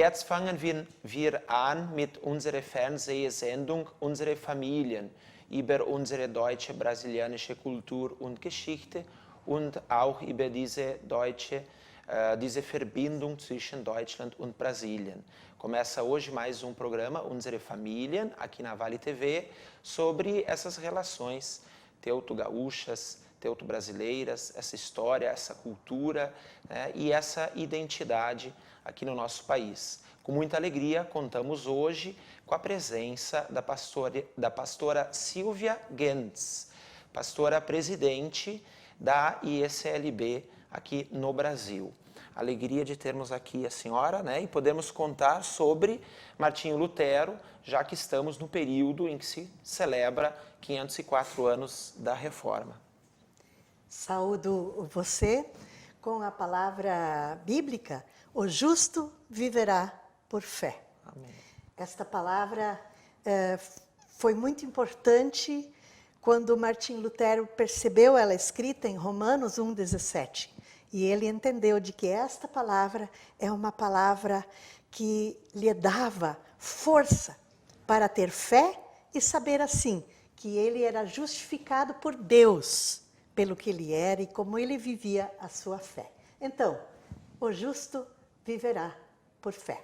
Jetzt fangen wir an mit unserer Fernsehsendung Unsere Familien über unsere deutsche-brasilianische Kultur und Geschichte und auch über diese Verbindung zwischen Deutschland und Brasilien. Começa hoje mais um programa, Unsere Familien, aqui na Vale TV, sobre essas relações teuto-gaúchas, teuto-brasileiras, essa história, essa cultura, né, e essa identidade aqui no nosso país. Com muita alegria, contamos hoje com a presença da pastora Silvia Gentz, pastora presidente da ISLB aqui no Brasil. Alegria de termos aqui a senhora, né, e podemos contar sobre Martinho Lutero, já que estamos no período em que se celebra 504 anos da Reforma. Saúdo você com a palavra bíblica, o justo viverá por fé. Amém. Esta palavra foi muito importante quando Martinho Lutero percebeu ela escrita em Romanos 1,17. E ele entendeu de que esta palavra é uma palavra que lhe dava força para ter fé e saber assim que ele era justificado por Deus pelo que ele era e como ele vivia a sua fé. Então, o justo viverá por fé.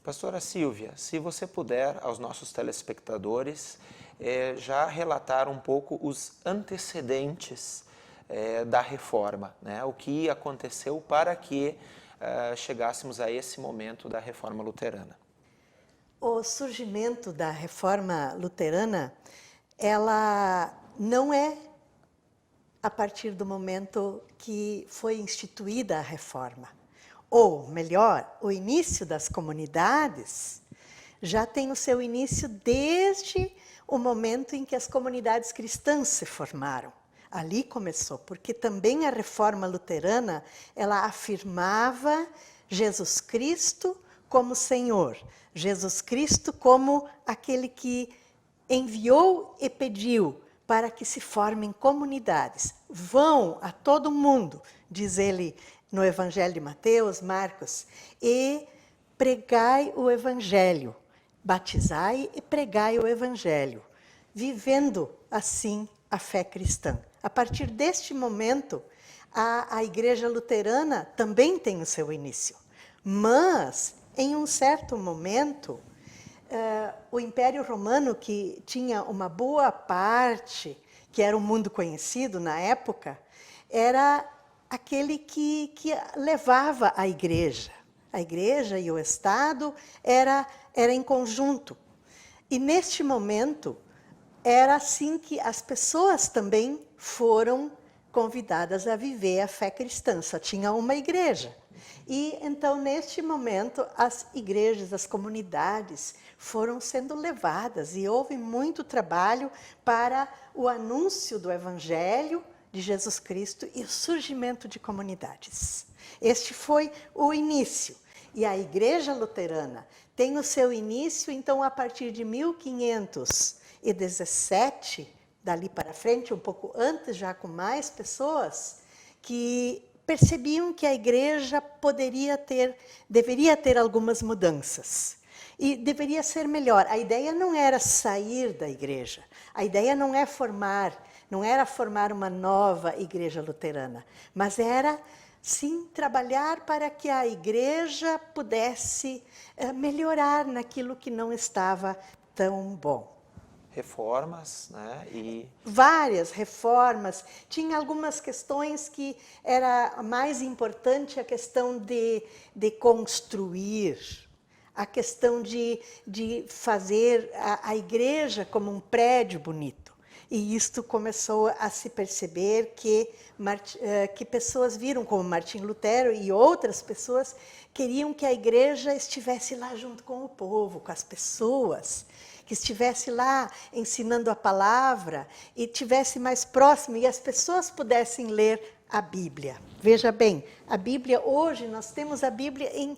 Pastora Silvia, se você puder, aos nossos telespectadores, já relatar um pouco os antecedentes da Reforma, né? O que aconteceu para que chegássemos a esse momento da Reforma Luterana. O surgimento da Reforma Luterana, ela não é a partir do momento que foi instituída a Reforma. Ou, melhor, o início das comunidades já tem o seu início desde o momento em que as comunidades cristãs se formaram. Ali começou, porque também a Reforma Luterana, ela afirmava Jesus Cristo como Senhor, Jesus Cristo como aquele que enviou e pediu para que se formem comunidades. Vão a todo mundo, diz ele no Evangelho de Mateus, Marcos, e pregai o Evangelho, batizai e pregai o Evangelho, vivendo assim a fé cristã. A partir deste momento, a Igreja Luterana também tem o seu início. Mas, em um certo momento, o Império Romano, que tinha uma boa parte, que era o mundo conhecido na época, era aquele que levava a Igreja. A Igreja e o Estado era em conjunto. E neste momento, era assim que as pessoas também foram convidadas a viver a fé cristã. Só tinha uma igreja. E então, neste momento, as igrejas, as comunidades foram sendo levadas e houve muito trabalho para o anúncio do Evangelho de Jesus Cristo e o surgimento de comunidades. Este foi o início. E a Igreja Luterana tem o seu início, então, a partir de 1517, dali para frente, um pouco antes, já com mais pessoas, que percebiam que a igreja deveria ter algumas mudanças. E deveria ser melhor. A ideia não era sair da igreja. A ideia não era formar uma nova igreja luterana, mas era, sim, trabalhar para que a igreja pudesse melhorar naquilo que não estava tão bom. Reformas, né? Várias reformas. Tinha algumas questões que era mais importante, a questão de construir, a questão de fazer a igreja como um prédio bonito. E isto começou a se perceber que pessoas viram como Martim Lutero e outras pessoas queriam que a igreja estivesse lá junto com o povo, com as pessoas, que estivesse lá ensinando a palavra e estivesse mais próximo e as pessoas pudessem ler a Bíblia. Veja bem, a Bíblia, hoje nós temos a Bíblia em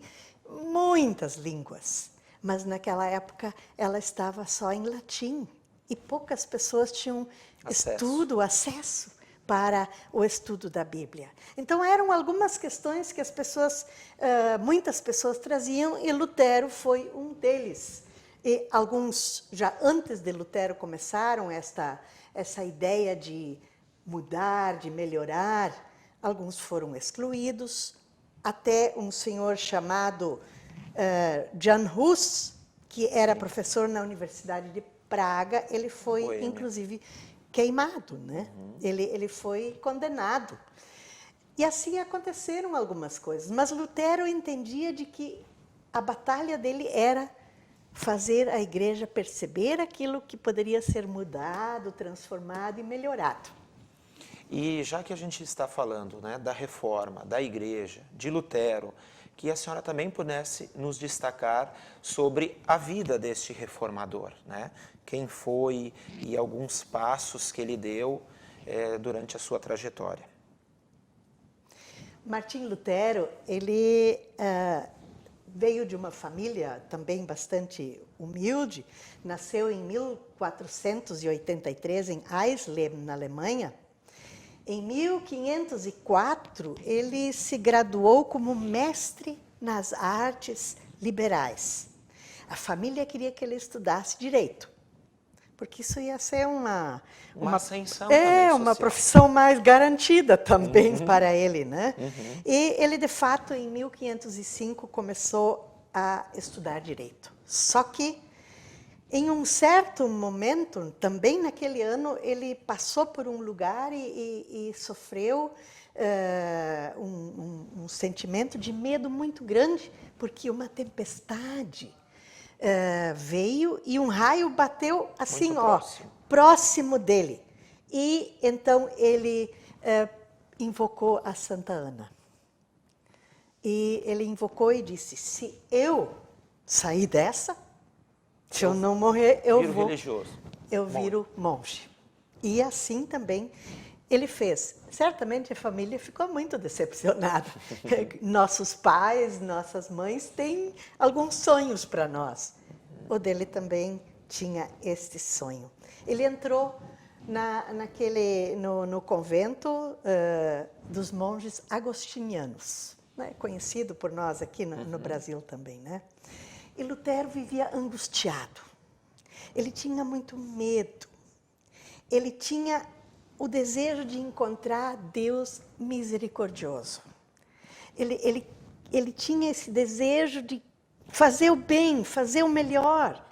muitas línguas, mas naquela época ela estava só em latim e poucas pessoas tinham acesso para o estudo da Bíblia. Então eram algumas questões que as pessoas, muitas pessoas traziam e Lutero foi um deles. E alguns, já antes de Lutero, começaram essa ideia de mudar, de melhorar. Alguns foram excluídos, até um senhor chamado Jan Hus, que era professor na Universidade de Praga, ele foi, inclusive, queimado, né? Ele foi condenado. E assim aconteceram algumas coisas. Mas Lutero entendia de que a batalha dele era fazer a igreja perceber aquilo que poderia ser mudado, transformado e melhorado. E já que a gente está falando, né, da reforma, da igreja, de Lutero, que a senhora também pudesse nos destacar sobre a vida deste reformador, né? Quem foi e alguns passos que ele deu durante a sua trajetória. Martim Lutero, ele veio de uma família também bastante humilde, nasceu em 1483 em Eisleben, na Alemanha. Em 1504, ele se graduou como mestre nas artes liberais. A família queria que ele estudasse direito, porque isso ia ser uma ascensão também uma profissão mais garantida também para ele, né? E ele, de fato, em 1505, começou a estudar direito. Só que, em um certo momento, também naquele ano, ele passou por um lugar e sofreu um sentimento de medo muito grande, porque uma tempestade veio e um raio bateu assim, próximo dele. E então ele invocou a Santa Ana. E ele invocou e disse: se eu sair dessa, se eu não morrer, eu viro monge. E assim também ele fez. Certamente a família ficou muito decepcionada. Nossos pais, nossas mães têm alguns sonhos para nós. O dele também tinha este sonho. Ele entrou no convento dos monges agostinianos, né? Conhecido por nós aqui no Brasil também, né? E Lutero vivia angustiado. Ele tinha muito medo. Ele tinha o desejo de encontrar Deus misericordioso. Ele tinha esse desejo de fazer o bem, fazer o melhor,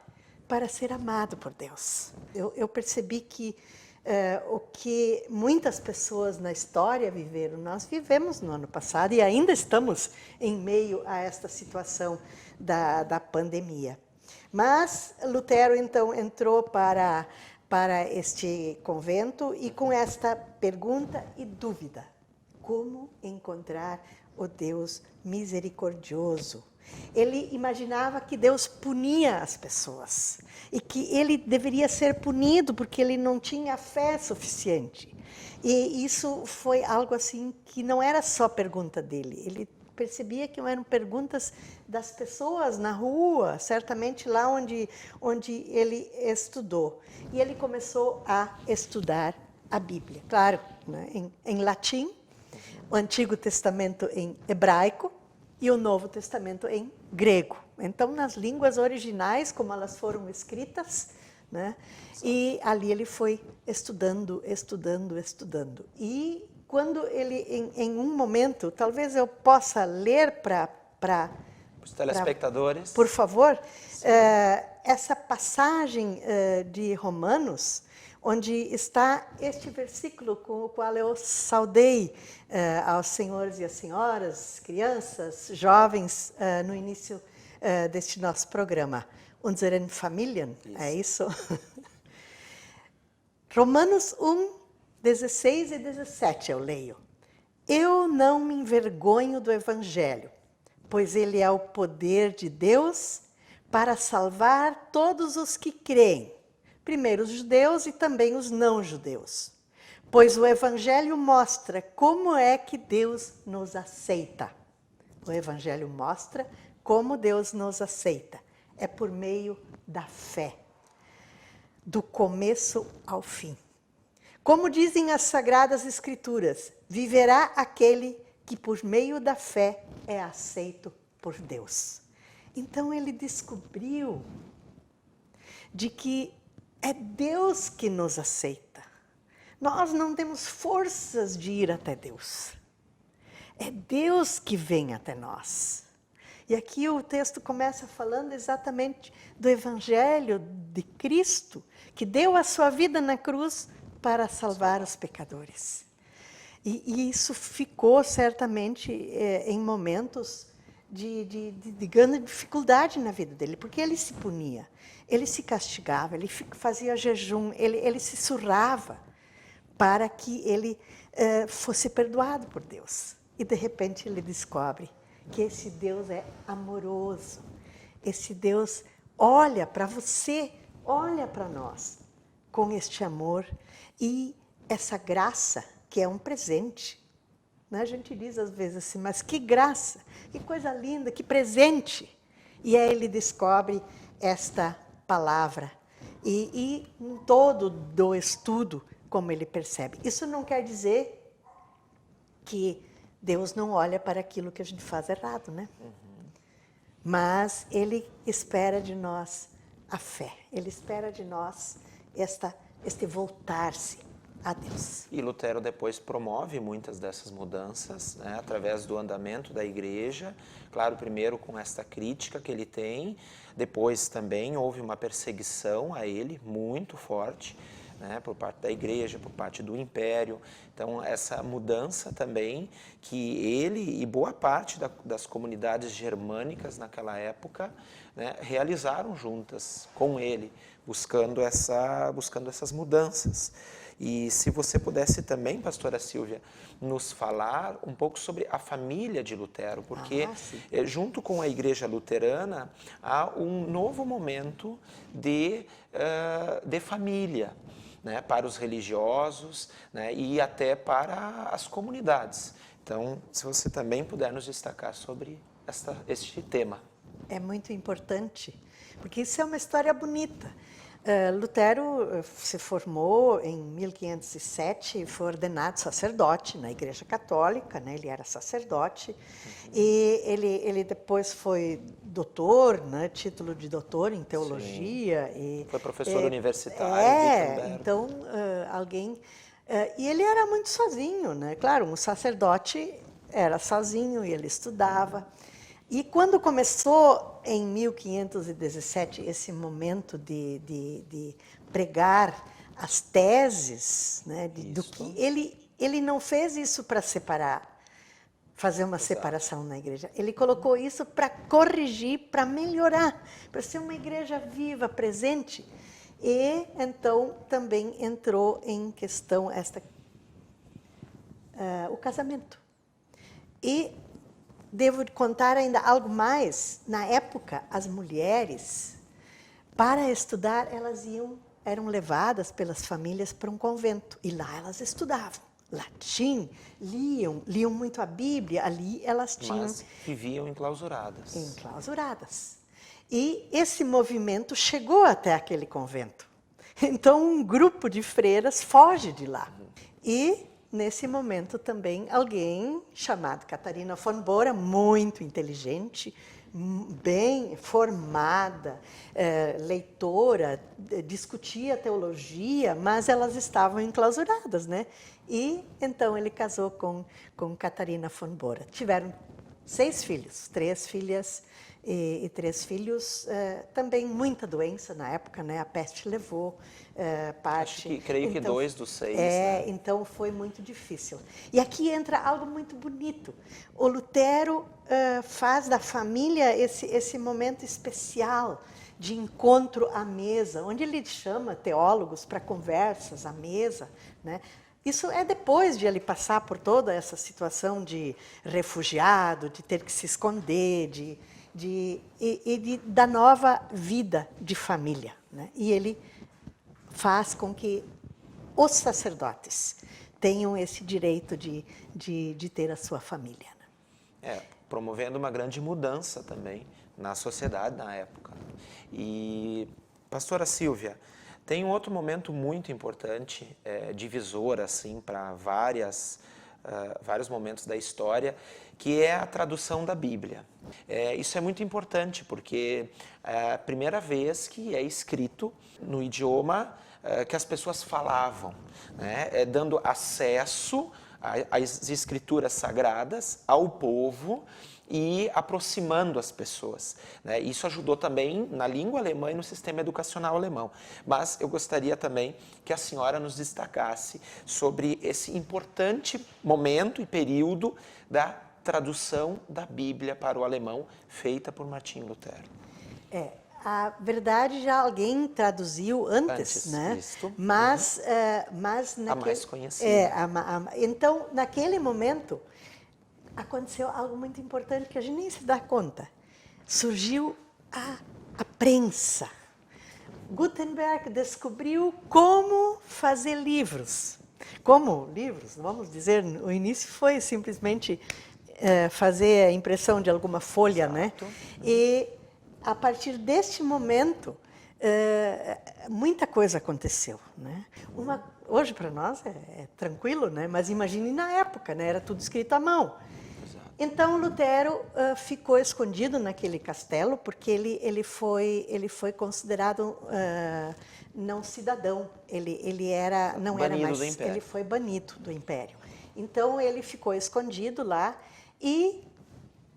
para ser amado por Deus. Eu percebi que o que muitas pessoas na história viveram, nós vivemos no ano passado e ainda estamos em meio a esta situação da pandemia. Mas Lutero, então, entrou para este convento e com esta pergunta e dúvida: como encontrar o Deus misericordioso? Ele imaginava que Deus punia as pessoas e que ele deveria ser punido porque ele não tinha fé suficiente. E isso foi algo assim que não era só pergunta dele. Ele percebia que eram perguntas das pessoas na rua, certamente lá onde ele estudou. E ele começou a estudar a Bíblia, claro, né, em latim, o Antigo Testamento em hebraico e o Novo Testamento em grego. Então, nas línguas originais, como elas foram escritas, né, e ali ele foi estudando. E quando ele, em um momento, talvez eu possa ler para os telespectadores. Por favor, essa passagem de Romanos, onde está este versículo com o qual eu saudei aos senhores e às senhoras, crianças, jovens, no início deste nosso programa. Unseren Familien, é isso? Romanos 1, 16 e 17 eu leio. Eu não me envergonho do Evangelho, pois ele é o poder de Deus para salvar todos os que creem, primeiro os judeus e também os não-judeus. Pois o Evangelho mostra como é que Deus nos aceita. O Evangelho mostra como Deus nos aceita. É por meio da fé, do começo ao fim. Como dizem as Sagradas Escrituras, viverá aquele que por meio da fé é aceito por Deus. Então ele descobriu de que é Deus que nos aceita. Nós não temos forças de ir até Deus. É Deus que vem até nós. E aqui o texto começa falando exatamente do Evangelho de Cristo, que deu a sua vida na cruz para salvar os pecadores. E isso ficou certamente em momentos de grande dificuldade na vida dele, porque ele se punia, ele se castigava, ele fazia jejum, ele se surrava para que ele fosse perdoado por Deus. E de repente ele descobre que esse Deus é amoroso, esse Deus olha para você, olha para nós com este amor e essa graça que é um presente. Né? A gente diz às vezes assim, mas que graça, que coisa linda, que presente. E aí ele descobre esta palavra e em todo do estudo, como ele percebe. Isso não quer dizer que Deus não olha para aquilo que a gente faz errado, né? Mas ele espera de nós a fé. Ele espera de nós este voltar-se a Deus. E Lutero depois promove muitas dessas mudanças, né, através do andamento da igreja. Claro, primeiro com esta crítica que ele tem, depois também houve uma perseguição a ele muito forte, né, por parte da igreja, por parte do império. Então, essa mudança também que ele e boa parte das comunidades germânicas naquela época, né, realizaram juntas com ele, buscando essas mudanças. E se você pudesse também, pastora Silvia, nos falar um pouco sobre a família de Lutero, porque junto com a igreja luterana há um novo momento de família, né, para os religiosos, né, e até para as comunidades. Então, se você também puder nos destacar sobre este tema. É muito importante, porque isso é uma história bonita. Lutero se formou em 1507 e foi ordenado sacerdote na Igreja Católica, né? Ele era sacerdote, e ele depois foi doutor, né? Título de doutor em teologia. E, foi professor universitário. Então, e ele era muito sozinho, né? Claro, um sacerdote era sozinho e ele estudava. E quando começou, em 1517, esse momento de pregar as teses, né, do que ele não fez isso para fazer uma separação na igreja. Ele colocou isso para corrigir, para melhorar, para ser uma igreja viva, presente. E, então, também entrou em questão o casamento. E devo contar ainda algo mais. Na época, as mulheres, para estudar, eram levadas pelas famílias para um convento. E lá elas estudavam latim, liam muito a Bíblia. Ali elas tinham... Mas viviam enclausuradas. Enclausuradas. E esse movimento chegou até aquele convento. Então, um grupo de freiras foge de lá. E nesse momento também alguém chamado Catarina von Bora, muito inteligente, bem formada, leitora, discutia teologia, mas elas estavam enclausuradas, né? E então ele casou com Catarina von Bora. Tiveram 6 filhos, 3 filhas e 3 filhos, também muita doença na época, né? A peste levou parte. Creio que então, 2 dos 6. né? Então foi muito difícil. E aqui entra algo muito bonito. O Lutero faz da família esse momento especial de encontro à mesa, onde ele chama teólogos para conversas à mesa, né? Isso é depois de ele passar por toda essa situação de refugiado, de ter que se esconder, da nova vida de família, né? E ele faz com que os sacerdotes tenham esse direito de ter a sua família, né? Promovendo uma grande mudança também na sociedade na época. E, pastora Sílvia, tem um outro momento muito importante, divisor assim, para vários momentos da história, que é a tradução da Bíblia. Isso é muito importante, porque é a primeira vez que é escrito no idioma que as pessoas falavam, né? Dando acesso às escrituras sagradas ao povo e aproximando as pessoas, né? Isso ajudou também na língua alemã e no sistema educacional alemão. Mas eu gostaria também que a senhora nos destacasse sobre esse importante momento e período da tradução da Bíblia para o alemão, feita por Martinho Lutero. A verdade, já alguém traduziu antes, né? Isto. Mas A mais conhecida. Então, naquele momento, aconteceu algo muito importante que a gente nem se dá conta. Surgiu a prensa. Gutenberg descobriu como fazer livros. Como livros, vamos dizer, o início foi simplesmente fazer a impressão de alguma folha, Exato. né? E a partir deste momento, muita coisa aconteceu, né? Hoje para nós é tranquilo, né? Mas imagine na época, né? Era tudo escrito à mão. Exato. Então Lutero ficou escondido naquele castelo porque ele foi considerado não cidadão. Ele não era mais. Do Império. Ele foi banido do Império. Então ele ficou escondido lá e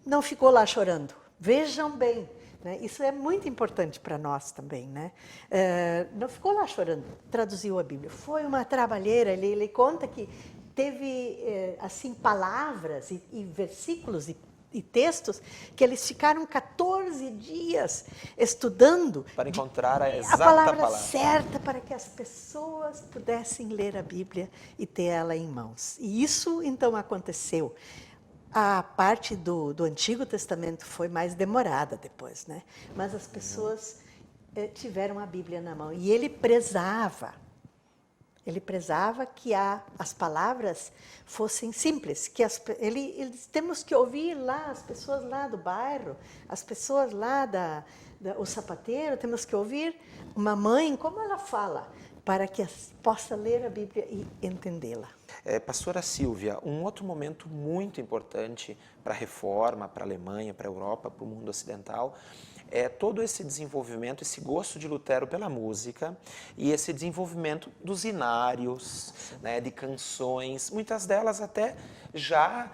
não ficou lá chorando. Vejam bem. Né? Isso é muito importante para nós também, né? Não ficou lá chorando, traduziu a Bíblia. Foi uma trabalheira, ele conta que teve assim palavras e versículos e textos que eles ficaram 14 dias estudando para encontrar a exata palavra certa para que as pessoas pudessem ler a Bíblia e ter ela em mãos. E isso então aconteceu. A parte do Antigo Testamento foi mais demorada depois, né? Mas as pessoas tiveram a Bíblia na mão. E ele prezava que as palavras fossem simples, que temos que ouvir lá as pessoas lá do bairro, as pessoas lá o sapateiro, temos que ouvir uma mãe, como ela fala, para que possa ler a Bíblia e entendê-la. Pastora Sílvia, um outro momento muito importante para a reforma, para a Alemanha, para a Europa, para o mundo ocidental, é todo esse desenvolvimento, esse gosto de Lutero pela música e esse desenvolvimento dos hinários, né, de canções, muitas delas até já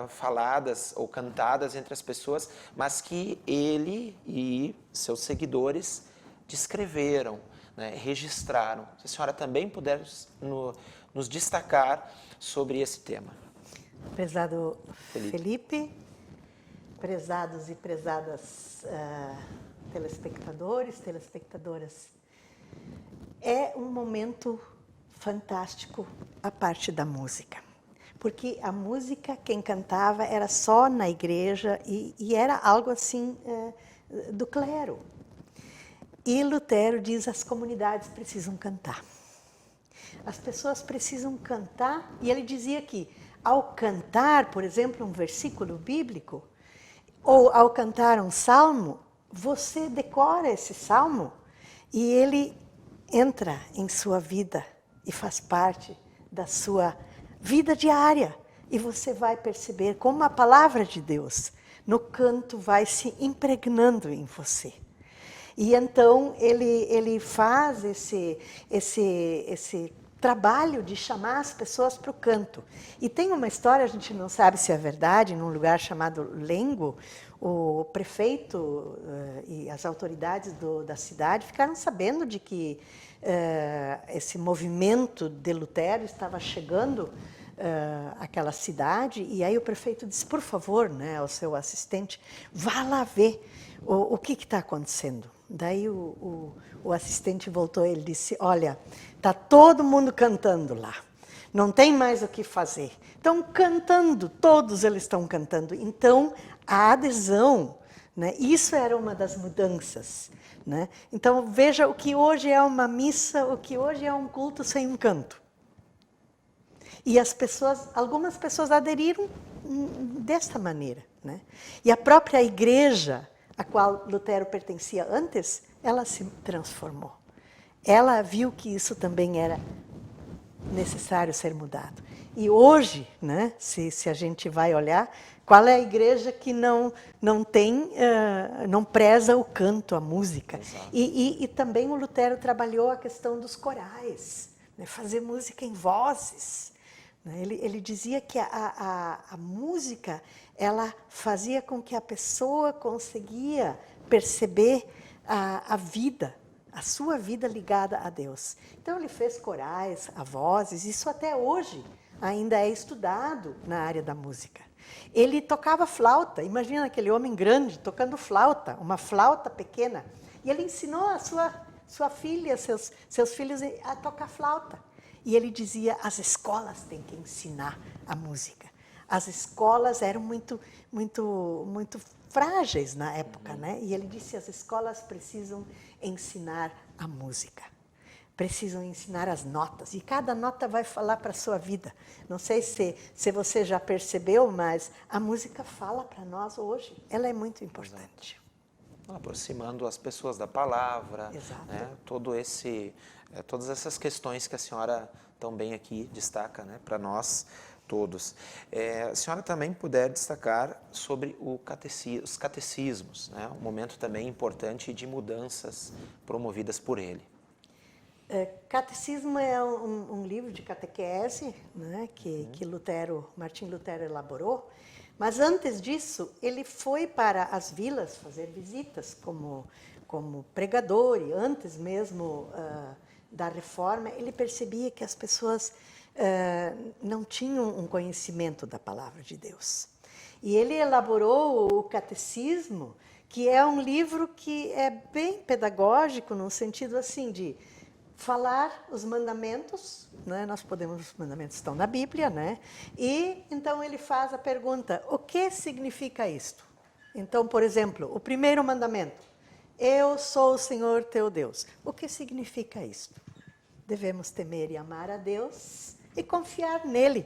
faladas ou cantadas entre as pessoas, mas que ele e seus seguidores descreveram, né, registraram. Se a senhora também puder nos destacar sobre esse tema. Prezado Felipe, prezados e prezadas telespectadores, telespectadoras, é um momento fantástico a parte da música. Porque a música, quem cantava era só na igreja e era algo assim do clero. E Lutero diz que as comunidades precisam cantar. As pessoas precisam cantar, e ele dizia que ao cantar, por exemplo, um versículo bíblico, ou ao cantar um salmo, você decora esse salmo e ele entra em sua vida e faz parte da sua vida diária. E você vai perceber como a palavra de Deus no canto vai se impregnando em você. E então ele faz esse trabalho de chamar as pessoas para o canto. E tem uma história, a gente não sabe se é verdade, num lugar chamado Lengo, o prefeito e as autoridades da cidade ficaram sabendo de que esse movimento de Lutero estava chegando àquela cidade, e aí o prefeito disse, por favor, né, ao seu assistente, vá lá ver o que está acontecendo. Daí o assistente voltou e ele disse, olha, está todo mundo cantando lá, não tem mais o que fazer. Estão cantando, todos eles estão cantando. Então, a adesão, né, isso era uma das mudanças. Né? Então, veja o que hoje é uma missa, o que hoje é um culto sem um canto. E algumas pessoas aderiram desta maneira. Né? E a própria igreja, a qual Lutero pertencia antes, ela se transformou. Ela viu que isso também era necessário ser mudado. E hoje, né, se a gente vai olhar, qual é a igreja que não preza o canto, a música? E também o Lutero trabalhou a questão dos corais, né, fazer música em vozes. Ele dizia que a música ela fazia com que a pessoa conseguia perceber a vida, a sua vida ligada a Deus. Então ele fez corais, a vozes, isso até hoje ainda é estudado na área da música. Ele tocava flauta, imagina aquele homem grande tocando flauta, uma flauta pequena. E ele ensinou a sua filha, seus filhos a tocar flauta. E ele dizia, as escolas têm que ensinar a música. As escolas eram muito frágeis na época, né? E ele disse, as escolas precisam ensinar a música. Precisam ensinar as notas, e cada nota vai falar para a sua vida. Não sei se você já percebeu, mas a música fala para nós hoje. Ela é muito importante. Exato. Aproximando as pessoas da palavra, né? Todas essas questões que a senhora tão bem aqui destaca, né, para nós todos. A senhora também puder destacar sobre os catecismos, né? Um momento também importante de mudanças promovidas por ele. Catecismo é um livro de catequese, né, que Martim Lutero elaborou, mas antes disso ele foi para as vilas fazer visitas como pregador, e antes mesmo da reforma ele percebia que as pessoas não tinham um conhecimento da palavra de Deus. E ele elaborou o Catecismo, que é um livro que é bem pedagógico, no sentido assim de falar os mandamentos, né? Os mandamentos estão na Bíblia, né? E então ele faz a pergunta, o que significa isto? Então, por exemplo, o primeiro mandamento, eu sou o Senhor teu Deus. O que significa isto? Devemos temer e amar a Deus e confiar nele.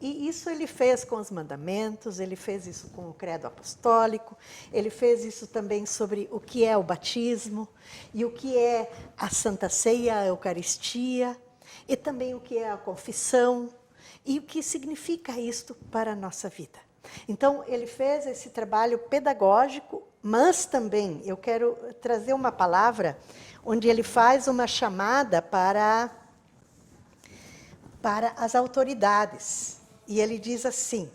E isso ele fez com os mandamentos, ele fez isso com o credo apostólico, ele fez isso também sobre o que é o batismo, e o que é a Santa Ceia, a Eucaristia, e também o que é a confissão, e o que significa isto para a nossa vida. Então, ele fez esse trabalho pedagógico, mas também eu quero trazer uma palavra onde ele faz uma chamada para as autoridades. E ele diz assim,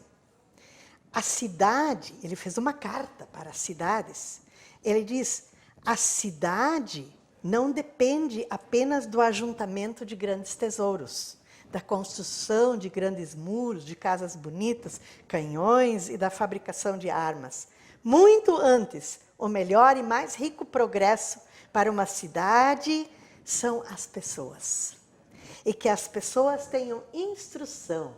a cidade, ele fez uma carta para as cidades, ele diz, a cidade não depende apenas do ajuntamento de grandes tesouros, da construção de grandes muros, de casas bonitas, canhões e da fabricação de armas. Muito antes, o melhor e mais rico progresso para uma cidade são as pessoas. E que as pessoas tenham instrução,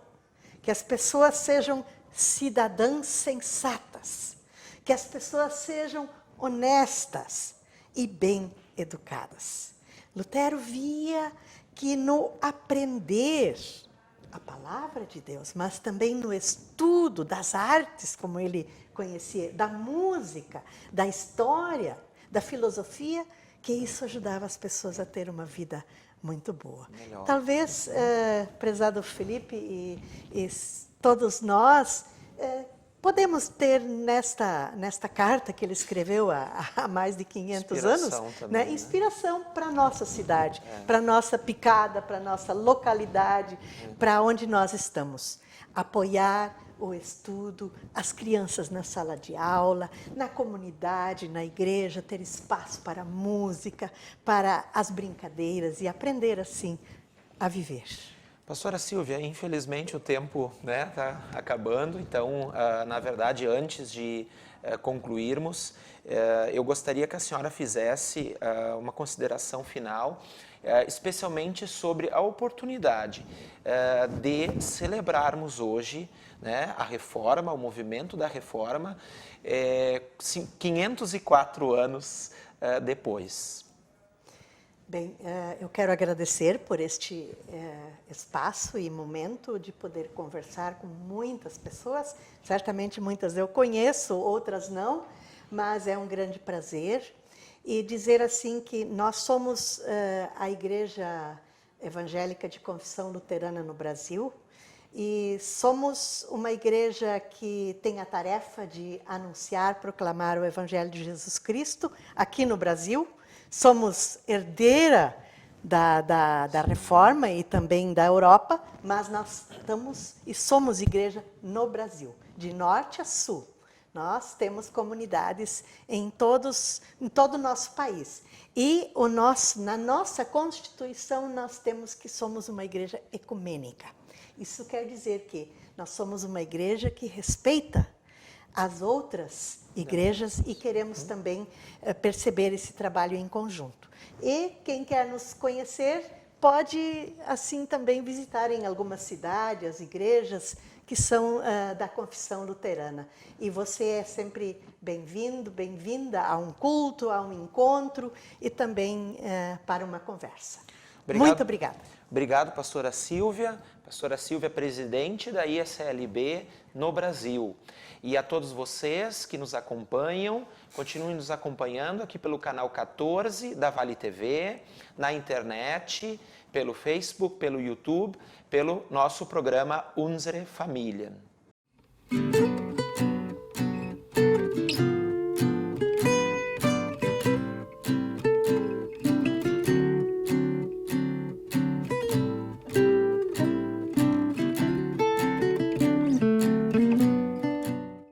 que as pessoas sejam cidadãs sensatas, que as pessoas sejam honestas e bem educadas. Lutero via que no aprender a palavra de Deus, mas também no estudo das artes, como ele conhecia, da música, da história, da filosofia, que isso ajudava as pessoas a ter uma vida muito boa. Melhor. Talvez, prezado Felipe e todos nós, podemos ter nesta carta que ele escreveu há mais de 500 anos, também, né, inspiração para a nossa cidade, para a nossa picada, para a nossa localidade, para onde nós estamos. Apoiar o estudo, as crianças na sala de aula, na comunidade, na igreja, ter espaço para a música, para as brincadeiras e aprender assim a viver. Pastora Silvia, infelizmente o tempo está acabando, então, na verdade, antes de concluirmos, eu gostaria que a senhora fizesse uma consideração final, especialmente sobre a oportunidade de celebrarmos hoje a reforma, o movimento da reforma, 504 anos depois. Bem, eu quero agradecer por este espaço e momento de poder conversar com muitas pessoas. Certamente muitas eu conheço, outras não, mas é um grande prazer. E dizer assim que nós somos a Igreja Evangélica de Confissão Luterana no Brasil e somos uma igreja que tem a tarefa de anunciar, proclamar o Evangelho de Jesus Cristo aqui no Brasil. Somos herdeira da reforma e também da Europa, mas nós estamos e somos igreja no Brasil, de norte a sul. Nós temos comunidades em todo o nosso país. E na nossa Constituição nós temos que somos uma igreja ecumênica. Isso quer dizer que nós somos uma igreja que respeita as outras igrejas e queremos também perceber esse trabalho em conjunto. E quem quer nos conhecer pode, assim, também visitar em algumas cidades as igrejas que são da confissão luterana. E você é sempre bem-vindo, bem-vinda a um culto, a um encontro e também para uma conversa. Obrigado. Muito obrigada. Obrigado, pastora Silvia. Pastora Silvia, presidente da ISLB no Brasil. E a todos vocês que nos acompanham, continuem nos acompanhando aqui pelo canal 14 da Vale TV, na internet, pelo Facebook, pelo YouTube, pelo nosso programa Unsere Familien.